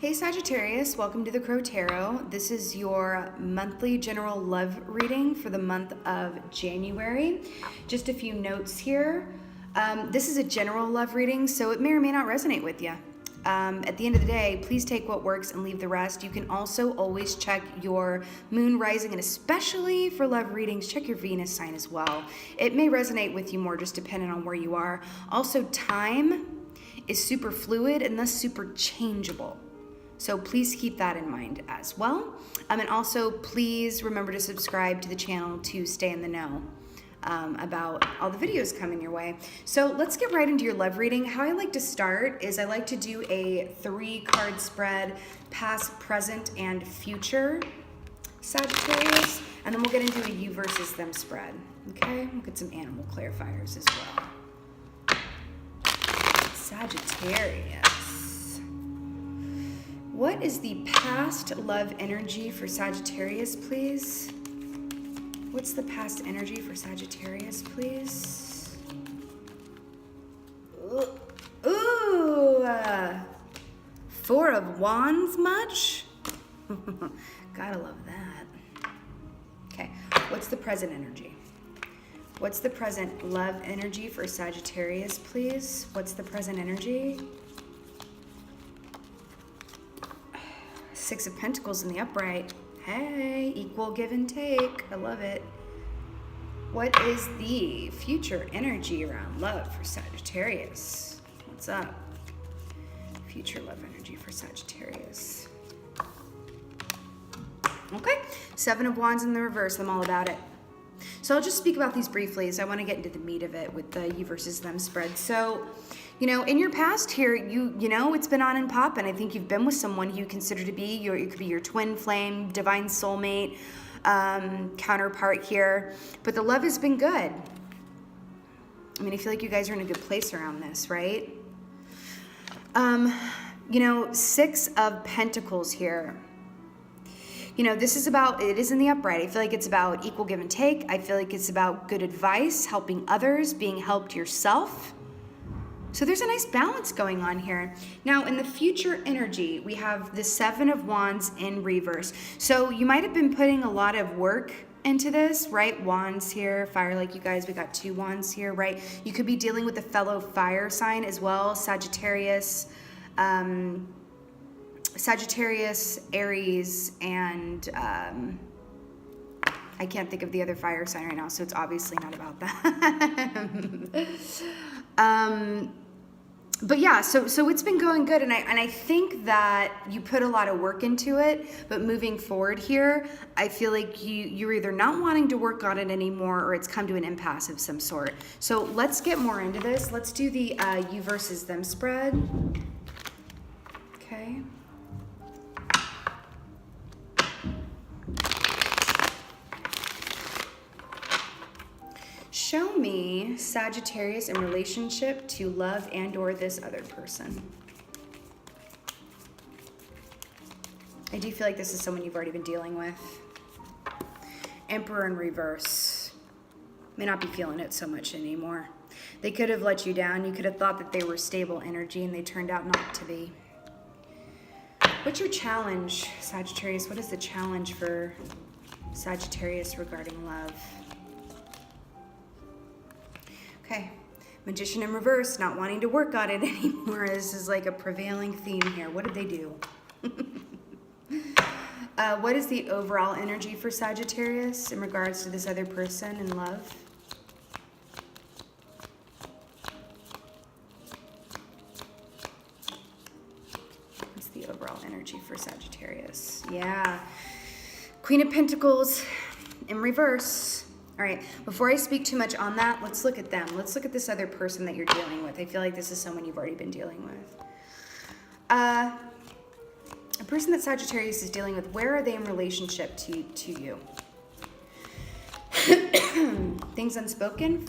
Hey Sagittarius, welcome to the Crow Tarot. This is your monthly general love reading for the month of January. Just a few notes here. This is a general love reading, so it may or may not resonate with you. At the end of the day, please take what works and leave the rest. You can also always check your moon, rising, and especially for love readings, check your Venus sign as well. It may resonate with you more just depending on where you are. Also, time is super fluid and thus super changeable. So please keep that in mind as well. And also please remember to subscribe to the channel to stay in the know about all the videos coming your way. So let's get right into your love reading. How I like to start is I like to do a 3-card spread, past, present, and future Sagittarius. And then we'll get into a you versus them spread. Okay, we'll get some animal clarifiers as well. Sagittarius. What is the past love energy for Sagittarius, please? What's the past energy for Sagittarius, please? Ooh, 4 of Wands much? Gotta love that. Okay, what's the present energy? What's the present love energy for Sagittarius, please? What's the present energy? 6 of Pentacles in the upright. Hey, equal give and take. I love it. What is the future energy around love for Sagittarius? What's up? Future love energy for Sagittarius. Okay, 7 of Wands in the reverse. I'm all about it. So I'll just speak about these briefly as I want to get into the meat of it with the you versus them spread. So, you know, in your past here, you know, it's been on and popping. I think you've been with someone you consider to be it could be your twin flame, divine soulmate, counterpart here. But the love has been good. I mean, I feel like you guys are in a good place around this, right? You know, 6 of Pentacles here. You know, this is about, it is in the upright. I feel like it's about equal give and take. I feel like it's about good advice, helping others, being helped yourself. So there's a nice balance going on here. Now, in the future energy, we have the 7 of Wands in reverse. So you might have been putting a lot of work into this, right? Wands here, fire like you guys, we got 2 wands here, right? You could be dealing with a fellow fire sign as well, Sagittarius, Aries, and I can't think of the other fire sign right now, so it's obviously not about that. But yeah, so it's been going good, and I think that you put a lot of work into it, but moving forward here, I feel like you're either not wanting to work on it anymore or it's come to an impasse of some sort. So let's get more into this. Let's do the you versus them spread. Okay. Show me Sagittarius in relationship to love and or this other person. I do feel like this is someone you've already been dealing with. Emperor in reverse. May not be feeling it so much anymore. They could have let you down. You could have thought that they were stable energy and they turned out not to be. What's your challenge, Sagittarius? What is the challenge for Sagittarius regarding love? Okay, Magician in reverse, not wanting to work on it anymore. This is like a prevailing theme here. What did they do? What is the overall energy for Sagittarius in regards to this other person in love? What's the overall energy for Sagittarius? Yeah, Queen of Pentacles in reverse. All right, before I speak too much on that, let's look at them. Let's look at this other person that you're dealing with. I feel like this is someone you've already been dealing with. A person that Sagittarius is dealing with, where are they in relationship to you? Things unspoken?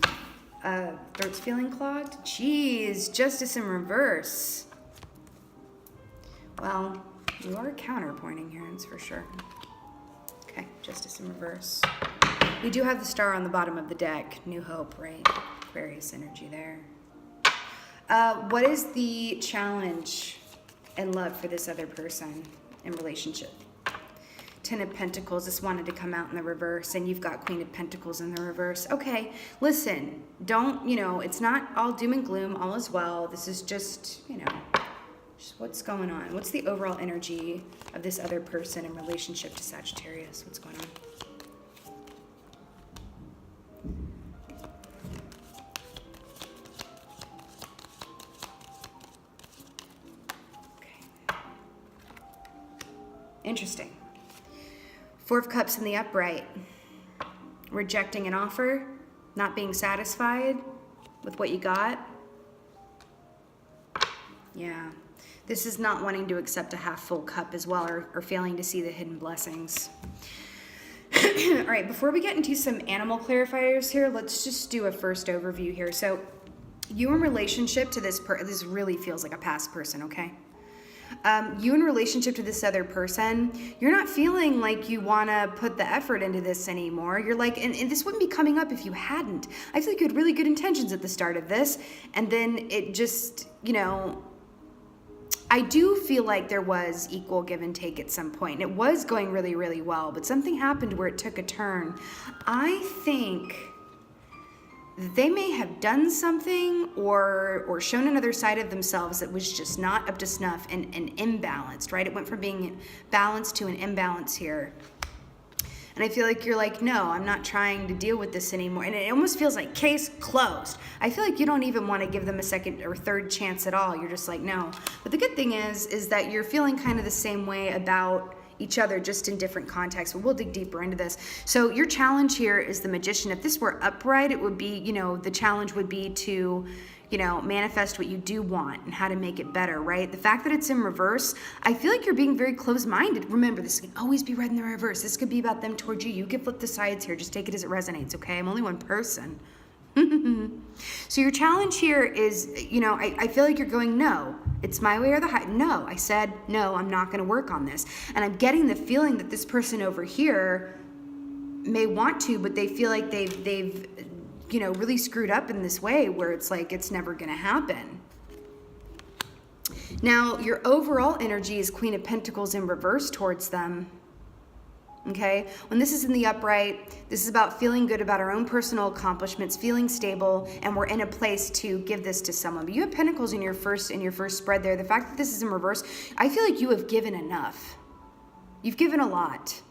Throats feeling clogged? Jeez, Justice in reverse. Well, you are counterpointing here, that's for sure. Okay, Justice in reverse. We do have the star on the bottom of the deck. New hope, right? Aquarius energy there. What is the challenge and love for this other person in relationship. 10 of Pentacles, this wanted to come out in the reverse, and you've got Queen of Pentacles in the reverse. Okay, listen, don't, you know, it's not all doom and gloom, all is well. This is just, you know, just what's going on. What's the overall energy of this other person in relationship to Sagittarius? What's going on? Okay. Interesting. Four of Cups in the upright. Rejecting an offer, not being satisfied with what you got. Yeah. This is not wanting to accept a half full cup as well, or failing to see the hidden blessings. All right, before we get into some animal clarifiers here, let's just do a first overview here. So you in relationship to this this really feels like a past person, okay? You in relationship to this other person, you're not feeling like you want to put the effort into this anymore. You're like, and this wouldn't be coming up if you hadn't. I feel like you had really good intentions at the start of this, and then it just, you know, I do feel like there was equal give and take at some point. It was going really, really well, but something happened where it took a turn. I think they may have done something or shown another side of themselves that was just not up to snuff and imbalanced, right? It went from being balanced to an imbalance here. And I feel like you're like, no, I'm not trying to deal with this anymore. And it almost feels like case closed. I feel like you don't even want to give them a second or third chance at all. You're just like, no. But the good thing is that you're feeling kind of the same way about each other, just in different contexts. But we'll dig deeper into this. So your challenge here is the Magician. If this were upright, it would be, you know, the challenge would be to, you know, manifest what you do want and how to make it better, right? The fact that it's in reverse, I feel like you're being very closed-minded. Remember, this can always be read in the reverse. This could be about them towards you. You can flip the sides here. Just take it as it resonates, okay? I'm only one person. So your challenge here is, you know, I feel like you're going, no, it's my way or the highway. No, I said, no, I'm not going to work on this. And I'm getting the feeling that this person over here may want to, but they feel like they've you know, really screwed up in this way where it's like it's never going to happen. Now, your overall energy is Queen of Pentacles in reverse towards them. Okay, when this is in the upright, this is about feeling good about our own personal accomplishments, feeling stable, and we're in a place to give this to someone. But you have Pentacles in your first spread there. The fact that this is in reverse, I feel like you have given enough. You've given a lot.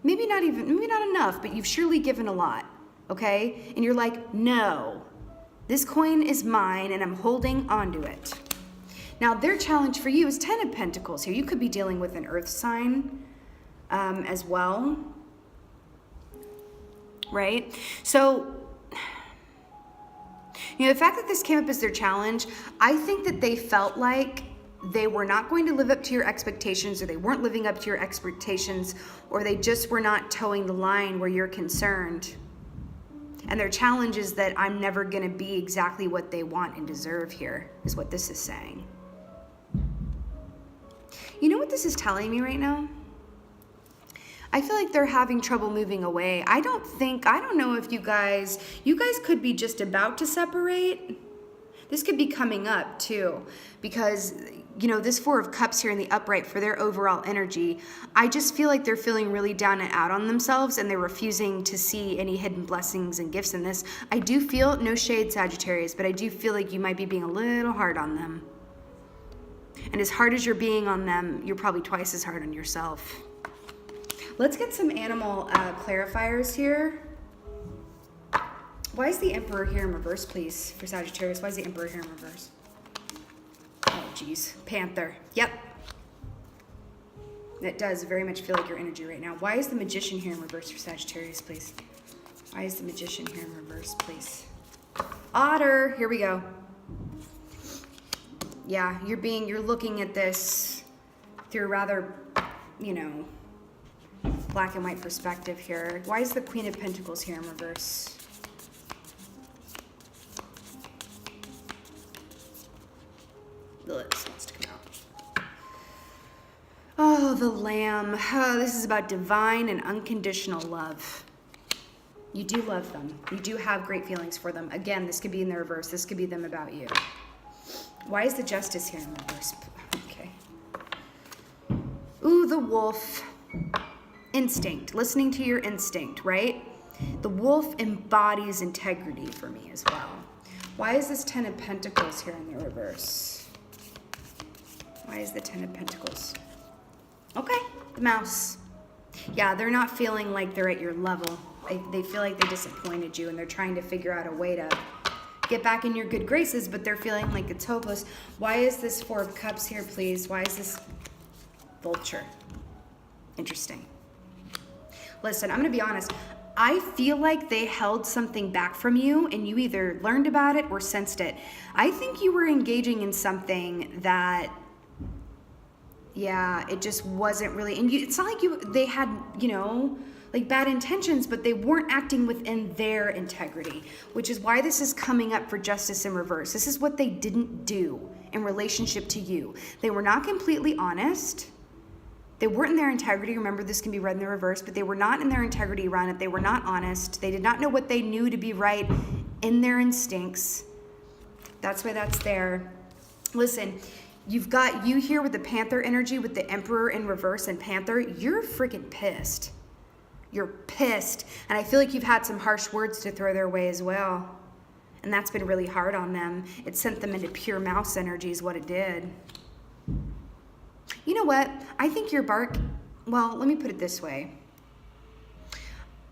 Maybe not enough, but you've surely given a lot. Okay, and you're like, no, this coin is mine, and I'm holding onto it. Now, their challenge for you is 10 of Pentacles here. You could be dealing with an earth sign as well, right? So, you know, the fact that this came up as their challenge, I think that they felt like they were not going to live up to your expectations, or they weren't living up to your expectations, or they just were not towing the line where you're concerned. And their challenge is that I'm never going to be exactly what they want and deserve here, is what this is saying. You know what this is telling me right now? I feel like they're having trouble moving away. I don't know if you guys could be just about to separate. This could be coming up too, because, you know, this Four of Cups here in the upright for their overall energy, I just feel like they're feeling really down and out on themselves, and they're refusing to see any hidden blessings and gifts in this. I do feel, no shade Sagittarius, but I do feel like you might be being a little hard on them. And as hard as you're being on them, you're probably twice as hard on yourself. Let's get some animal clarifiers here. Why is the Emperor here in reverse, please, for Sagittarius? Why is the Emperor here in reverse? Oh, geez. Panther. Yep. That does very much feel like your energy right now. Why is the Magician here in reverse for Sagittarius, please? Why is the Magician here in reverse, please? Otter. Here we go. Yeah, you're looking at this through a rather, you know, black and white perspective here. Why is the Queen of Pentacles here in reverse? Let's come out. Oh, the Lamb. Oh, this is about divine and unconditional love. You do love them. You do have great feelings for them. Again, this could be in the reverse. This could be them about you. Why is the Justice here in reverse? Okay. Ooh, the Wolf. Instinct. Listening to your instinct, right? The Wolf embodies integrity for me as well. Why is this 10 of Pentacles here in the reverse? Why is the 10 of Pentacles? Okay, the Mouse. Yeah, they're not feeling like they're at your level. They feel like they disappointed you, and they're trying to figure out a way to get back in your good graces, but they're feeling like it's hopeless. Why is this 4 of Cups here, please? Why is this Vulture? Interesting. Listen, I'm going to be honest. I feel like they held something back from you, and you either learned about it or sensed it. I think you were engaging in something that, yeah, it just wasn't really, and it's not like they had, you know, like bad intentions, but they weren't acting within their integrity, which is why this is coming up for Justice in reverse. This is what they didn't do in relationship to you. They were not completely honest. They weren't in their integrity. Remember, this can be read in the reverse, but they were not in their integrity around it. They were not honest. They did not know what they knew to be right in their instincts. That's why that's there. Listen, you've got you here with the Panther energy, with the Emperor in reverse and Panther. You're freaking pissed. You're pissed. And I feel like you've had some harsh words to throw their way as well. And that's been really hard on them. It sent them into pure Mouse energy is what it did. You know what? I think your bark, well, let me put it this way.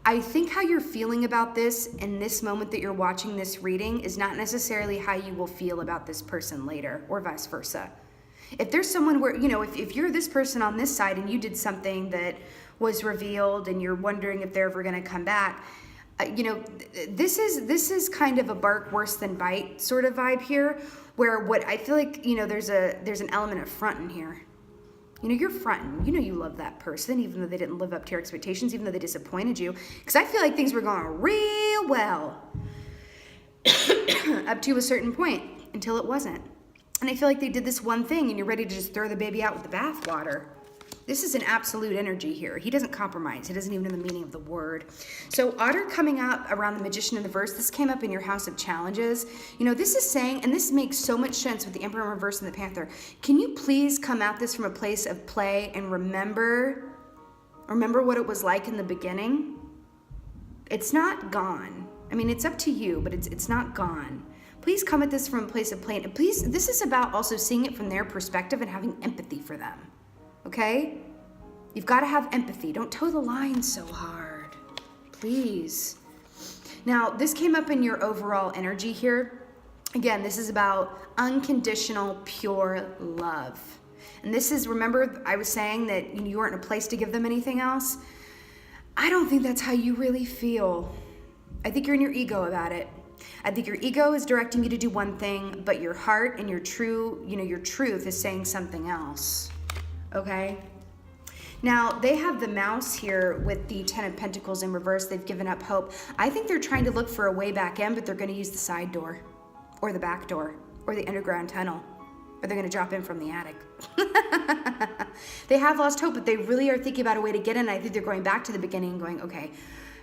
I think how you're feeling about this in this moment that you're watching this reading is not necessarily how you will feel about this person later, or vice versa. If there's someone where, you know, if you're this person on this side and you did something that was revealed and you're wondering if they're ever going to come back, you know, this is kind of a bark worse than bite sort of vibe here, where what I feel like, you know, there's an element of fronting here. You know, you're fronting. You know you love that person, even though they didn't live up to your expectations, even though they disappointed you. Because I feel like things were going real well up to a certain point until it wasn't. And I feel like they did this one thing and you're ready to just throw the baby out with the bathwater. This is an absolute energy here. He doesn't compromise. He doesn't even know the meaning of the word. So Otter coming up around the Magician in the verse, this came up in your house of challenges. You know, this is saying, and this makes so much sense with the Emperor in reverse and the Panther. Can you please come at this from a place of play and remember what it was like in the beginning? It's not gone. I mean, it's up to you, but it's not gone. Please come at this from a place of play. And please, this is about also seeing it from their perspective and having empathy for them. Okay? You've got to have empathy. Don't toe the line so hard. Please. Now, this came up in your overall energy here. Again, this is about unconditional, pure love. And this is, remember, I was saying that you weren't in a place to give them anything else? I don't think that's how you really feel. I think you're in your ego about it. I think your ego is directing you to do one thing, but your heart and your your truth is saying something else. Okay? Now, they have the Mouse here with the 10 of Pentacles in reverse. They've given up hope. I think they're trying to look for a way back in, but they're going to use the side door or the back door or the underground tunnel, or they're going to drop in from the attic. They have lost hope, but they really are thinking about a way to get in. I think they're going back to the beginning and going, okay,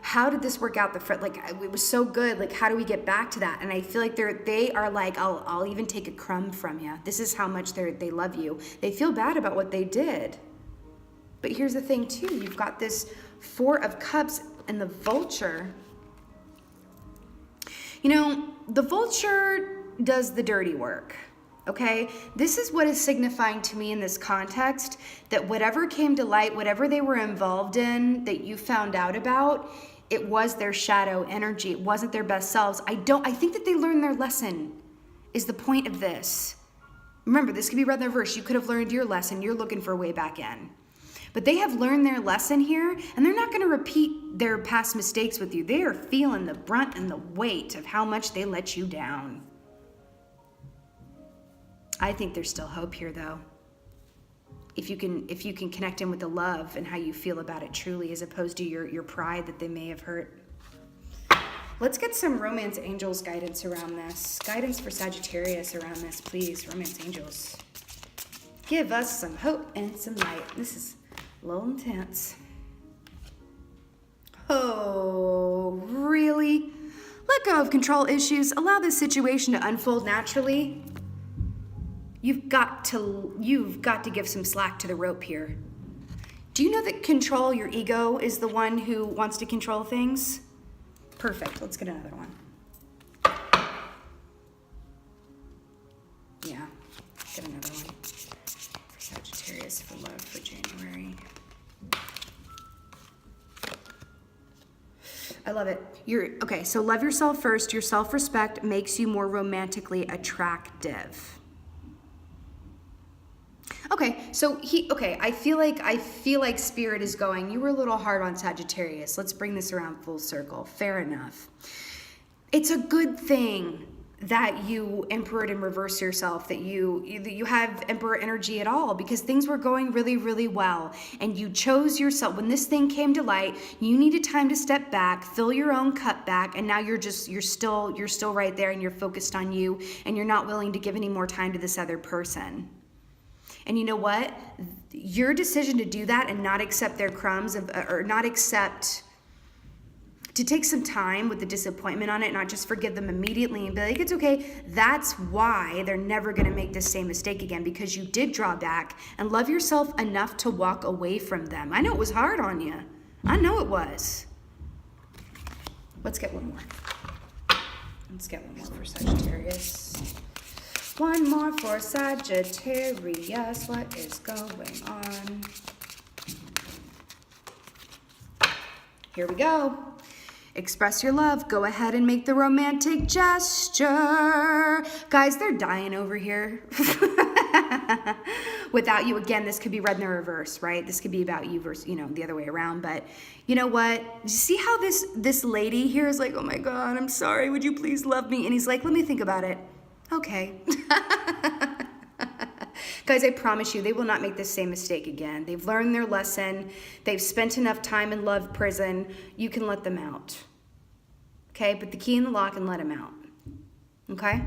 how did this work out? Like, it was so good. Like, how do we get back to that? And I feel like they are like, I'll even take a crumb from you. This is how much they love you. They feel bad about what they did. But here's the thing too. You've got this 4 of Cups and the Vulture. You know, the Vulture does the dirty work. Okay, this is what is signifying to me in this context, that whatever came to light, whatever they were involved in that you found out about, it was their shadow energy. It wasn't their best selves. I think that they learned their lesson is the point of this. Remember, this could be read in the reverse. You could have learned your lesson. You're looking for a way back in. But they have learned their lesson here, and they're not going to repeat their past mistakes with you. They are feeling the brunt and the weight of how much they let you down. I think there's still hope here, though. If you can connect in with the love and how you feel about it truly, as opposed to your pride that they may have hurt. Let's get some romance angels guidance around this. Guidance for Sagittarius around this, please. Romance angels. Give us some hope and some light. This is a little intense. Oh, really? Let go of control issues. Allow this situation to unfold naturally. You've got to give some slack to the rope here. Do you know that control, your ego, is the one who wants to control things? Perfect. Let's get another one. Yeah, get another one for Sagittarius for love for January. I love it. Okay, so love yourself first. Your self-respect makes you more romantically attractive. Okay, so I feel like Spirit is going, you were a little hard on Sagittarius. Let's bring this around full circle. Fair enough. It's a good thing that you emperored and reverse yourself, that you have emperor energy at all, because things were going really, really well. And you chose yourself. When this thing came to light, you needed time to step back, fill your own cup back, and now you're still right there and you're focused on you, and you're not willing to give any more time to this other person. And you know what? Your decision to do that and not accept their crumbs, or not accept, to take some time with the disappointment on it, not just forgive them immediately and be like, it's okay. That's why they're never going to make this same mistake again, because you did draw back and love yourself enough to walk away from them. I know it was hard on you. I know it was. Let's get one more. Let's get one more for Sagittarius. One more for Sagittarius. What is going on? Here we go. Express your love. Go ahead and make the romantic gesture. Guys, they're dying over here. Without you, again, this could be read in the reverse, right? This could be about you versus, the other way around. But you know what? See how this lady here is like, oh my God, I'm sorry. Would you please love me? And he's like, let me think about it. Okay. Guys, I promise you, they will not make this same mistake again. They've learned their lesson. They've spent enough time in love prison. You can let them out. Okay? Put the key in the lock and let them out. Okay?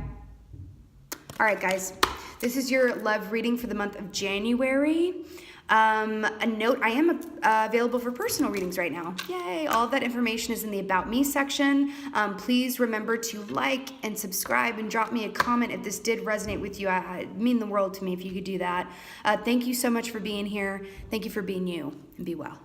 All right, guys. This is your love reading for the month of January. A note, I am available for personal readings right now. Yay! All of that information is in the About Me section. Please remember to like and subscribe and drop me a comment if this did resonate with you. It'd mean the world to me if you could do that. Thank you so much for being here. Thank you for being you, and be well.